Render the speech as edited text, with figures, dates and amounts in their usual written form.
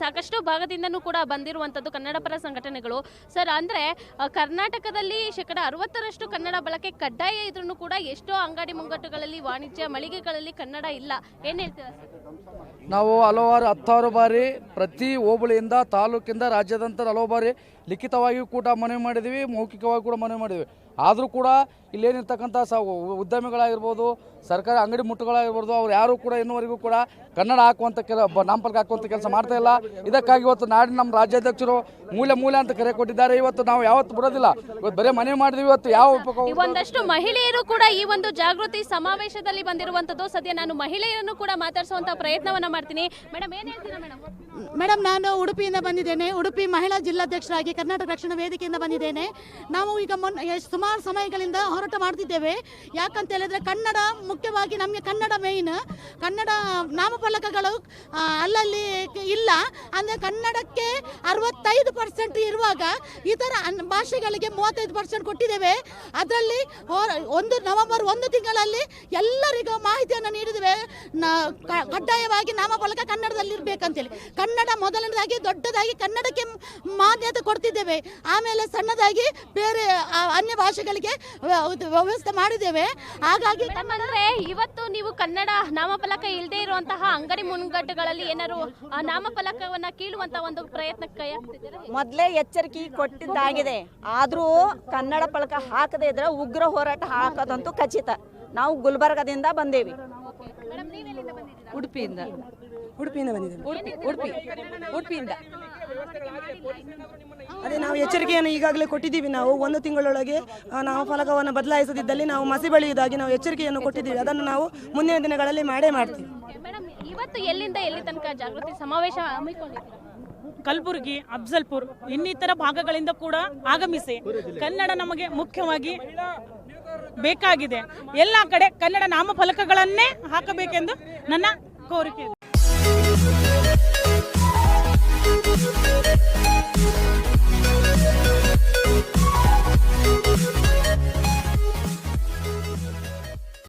ಸಾಕಷ್ಟು ಭಾಗದಿಂದನೂ ಕೂಡ ಬಂದಿರುವಂಥದ್ದು ಕನ್ನಡ ಪರ ಸಂಘಟನೆಗಳು. ಸರ್, ಅಂದರೆ ಕರ್ನಾಟಕದಲ್ಲಿ 60% ಕನ್ನಡ ಬಳಕೆ ಕಡ್ಡಾಯ ಇದ್ರೂ ಕೂಡ ಎಷ್ಟೋ ಅಂಗಡಿ ಮುಂಗಟ್ಟುಗಳಲ್ಲಿ, ವಾಣಿಜ್ಯ ಮಳಿಗೆಗಳಲ್ಲಿ ಕನ್ನಡ ಇಲ್ಲ. ಏನು ಹೇಳ್ತೀರಾ ಸರ್? ನಾವು ಹತ್ತಾರು ಬಾರಿ ಪ್ರತಿ ಹೋಬಳಿಯಿಂದ, ತಾಲೂಕಿಂದ, ರಾಜ್ಯಾದ್ಯಂತ ಹಲವು ಬಾರಿ ಲಿಖಿತವಾಗಿಯೂ ಕೂಡ ಮನವಿ ಮಾಡಿದ್ದೀವಿ, ಮೌಖಿಕವಾಗಿ ಕೂಡ ಮನವಿ ಮಾಡಿದ್ದೀವಿ. ಆದರೂ ಕೂಡ ಇಲ್ಲೇನಿರ್ತಕ್ಕಂಥ ಉದ್ಯಮಿಗಳಾಗಿರ್ಬೋದು, ಸರ್ಕಾರಿ ಅಂಗಡಿ ಮುಟ್ಟುಗಳಾಗಿರ್ಬೋದು, ಅವ್ರು ಯಾರೂ ಕೂಡ ಇನ್ನುವರೆಗೂ ಕೂಡ ಕನ್ನಡ ಹಾಕುವಂಥ ನಾಮಫಲಕ ಹಾಕುವಂಥ ಕೆಲಸ ಮಾಡ್ತಾ ಇಲ್ಲ. ಇದಕ್ಕಾಗಿ ಇವತ್ತು ನಾಡಿನ ನಮ್ಮ ರಾಜ್ಯಾಧ್ಯಕ್ಷರು ಮೂಲೆ ಅಂತ ಕರೆ ಕೊಟ್ಟಿದ್ದಾರೆ. ಇವತ್ತು ನಾವು ಯಾವತ್ತು ಬಿಡೋದಿಲ್ಲ, ಇವತ್ತು ಬರೀ ಮನವಿ ಮಾಡಿದ್ವಿ. ಇವತ್ತು ಒಂದಷ್ಟು ಮಹಿಳೆಯರು ಕೂಡ ಈ ಒಂದು ಜಾಗೃತಿ ಸಮಾವೇಶದಲ್ಲಿ ಬಂದಿರುವಂತದ್ದು. ಸದ್ಯ ನಾನು ಮಹಿಳೆಯರನ್ನು ಕೂಡ ಮಾತಾಡಿಸುವಂತ ಪ್ರಯತ್ನವನ್ನ ಮಾಡ್ತೀನಿ. ಮೇಡಮ್, ಏನ್ ಹೇಳ್ತೀರಾ ಮೇಡಮ್? ಮೇಡಮ್, ನಾನು ಉಡುಪಿಯಿಂದ ಬಂದಿದ್ದೇನೆ. ಉಡುಪಿ ಮಹಿಳಾ ಜಿಲ್ಲಾಧ್ಯಕ್ಷರಾಗಿ ಕರ್ನಾಟಕ ರಕ್ಷಣಾ ವೇದಿಕೆಯಿಂದ ಬಂದಿದ್ದೇನೆ. ನಾವು ಈಗ ಸುಮಾರು ಸಮಯಗಳಿಂದ ಹೋರಾಟ ಮಾಡ್ತಿದ್ದೇವೆ. ಯಾಕಂತ ಹೇಳಿದ್ರೆ ಕನ್ನಡ ಮುಖ್ಯವಾಗಿ ನಮಗೆ ಕನ್ನಡ ಮೇಯ್ನ್. ಕನ್ನಡ ನಾಮಫಲಕಗಳು ಅಲ್ಲಲ್ಲಿ ಇಲ್ಲ. ಅಂದರೆ ಕನ್ನಡಕ್ಕೆ 65% ಇರುವಾಗ ಇತರ ಭಾಷೆಗಳಿಗೆ 35% ಕೊಟ್ಟಿದ್ದೇವೆ. ಅದರಲ್ಲಿ ನವೆಂಬರ್ 1 ತಿಂಗಳಲ್ಲಿ ಎಲ್ಲರಿಗೂ ಮಾಹಿತಿಯನ್ನು ನೀಡಿದ್ದೇವೆ. ಕಡ್ಡಾಯವಾಗಿ ನಾಮಫಲಕ ಕನ್ನಡದಲ್ಲಿ ಇರಬೇಕಂತೇಳಿ. ಕನ್ನಡ ಮೊದಲನೇದಾಗಿ ದೊಡ್ಡದಾಗಿ ಕನ್ನಡಕ್ಕೆ ಮಾನ್ಯತೆ ಕೊಡ್ತಿದ್ದೇವೆ. ಆಮೇಲೆ ಸಣ್ಣದಾಗಿ ಬೇರೆ ಅನ್ಯ ಭಾಷೆಗಳಿಗೆ ವ್ಯವಸ್ಥೆ ಮಾಡಿದ್ದೇವೆ. ಹಾಗಾಗಿ ಇವತ್ತು ನೀವು ಕನ್ನಡ ನಾಮಫಲಕ ಇಲ್ಲದೆ ಇರುವಂತಹ ಅಂಗಡಿ ಮುಂಗಟ್ಟುಗಳಲ್ಲಿ ಏನಾದ್ರು ನಾಮಫಲಕವನ್ನ ಕೀಳುವಂತ ಒಂದು ಪ್ರಯತ್ನಕ್ಕೆ ಕೈ ಹಾಕ್ತಿದ್ದೀರಾ? ಮೊದಲೇ ಎಚ್ಚರಿಕೆ ಕೊಟ್ಟಿದ್ದಾಗಿದೆ. ಆದರೂ ಕನ್ನಡ ಫಲಕ ಹಾಕದೇ ಇದ್ರೆ ಉಗ್ರ ಹೋರಾಟ ಹಾಕೋದಂತೂ ಖಚಿತ. ನಾವು ಗುಲ್ಬರ್ಗದಿಂದ ಬಂದೇವಿ. ಉಡುಪಿಯಿಂದ ಉಡುಪಿಯಿಂದ ಅದೇ ನಾವು ಎಚ್ಚರಿಕೆಯನ್ನು ಈಗಾಗಲೇ ಕೊಟ್ಟಿದ್ದೀವಿ. ನಾವು 1 ತಿಂಗಳೊಳಗೆ ನಾಮಫಲಕವನ್ನು ಬದಲಾಯಿಸದಿದ್ದಲ್ಲಿ ನಾವು ಮಸಿ ಬಳಿಯುವುದಾಗಿ ನಾವು ಎಚ್ಚರಿಕೆಯನ್ನು ಕೊಟ್ಟಿದ್ದೀವಿ. ಅದನ್ನು ನಾವು ಮುಂದಿನ ದಿನಗಳಲ್ಲಿ ಮಾಡೇ ಮಾಡ್ತೀವಿ. ಇವತ್ತು ಎಲ್ಲಿಂದ ಎಲ್ಲಿ ತನಕ ಜಾಗೃತಿ ಸಮಾವೇಶ ಹಮ್ಮಿಕೊಂಡಿದ್ದೀರಾ? ಕಲಬುರಗಿ, ಅಫ್ಜಲ್ಪುರ್ ಇನ್ನಿತರ ಭಾಗಗಳಿಂದ ಕೂಡ ಆಗಮಿಸಿ ಕನ್ನಡ ನಮಗೆ ಮುಖ್ಯವಾಗಿ ಬೇಕಾಗಿದೆ. ಎಲ್ಲ ಕಡೆ ಕನ್ನಡ ನಾಮಫಲಕಗಳನ್ನೇ ಹಾಕಬೇಕೆಂದು ನನ್ನ ಕೋರಿಕೆ ಇದೆ.